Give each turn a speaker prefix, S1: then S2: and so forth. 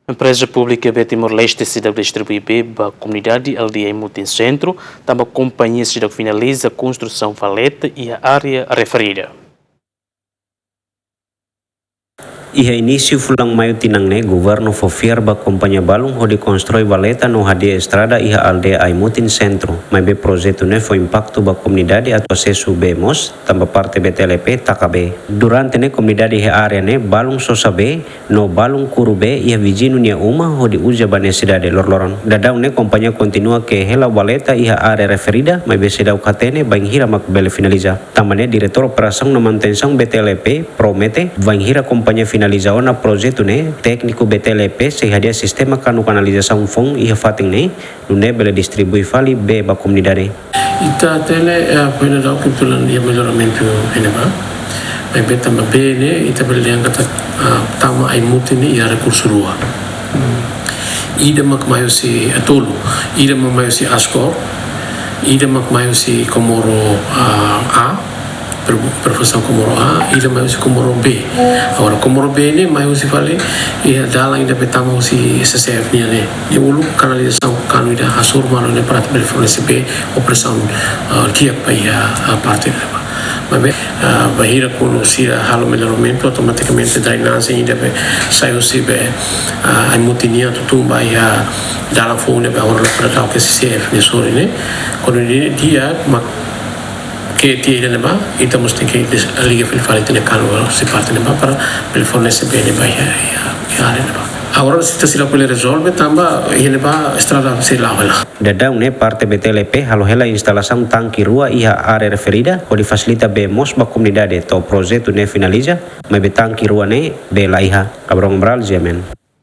S1: Empresa pública B Timor-Leste se deve distribuir a comunidade aldeia Mutin Centro, também a companhia se deve finaliza a construção valeta e a área referida.
S2: Iha início fulang maio tinangne governo fofiar ba companhia balung ho constrói valeta no hadia estrada iha aldeia Aimutin Centro. Mai be projeto ne foi impacto ba comunidade atau acesso bemos tamba parte BTLP takabe. Durante ne comunidade iha area ne balung sosabe no balung kurube iha vizinu nia uma ho uja ba cidade lorloron. Dadau ne companhia continua que hela valeta iha area referida mai be sedau katene bang hira mak bele finaliza. Tambane diretor operação no manutenção BTLP promete bang hira companhia finalização na projeto ne técnico BTLP sehadia sistema canalização fong iha fating ne nune bele distribui fali be ba comunidade.
S3: Ita tele pena dau kebetulan dia melhoramento ene ba. Mai beta ma bene ita bele yang kata tama Aimutin ni ia recurso rua. Ida mak mayo si atolo, ida mak mayo si Ascor, ida mak mayo si Komoro A Profissão Komoro A, ida maio si Komoro B. Agora Komoro B ne maio si fale ia dalang ida betama si SCF ni ne. Ia ulu kanalisação kanu ida asur malu ne para bel fornece B operação dia pa ia parte ba. Mas bahira kuno si halo melhoramento automaticamente drainagem ida be saiu si be Aimutin tutumba ia dalang fone be ora para tal que SCF ne sore ne. Quando dia que tiene neba ita mesti que liga fil fali tene kanu si parte neba para per fornece bene ba ya neba. Agora se sila pole resolve tamba neba estrada se lawala.
S2: Dadau ne parte BTLP halo hela instalação tanque rua iha área referida o facilita be mos ba comunidade to projeto ne finaliza mas be tanque rua ne be la iha abrong bral jemen.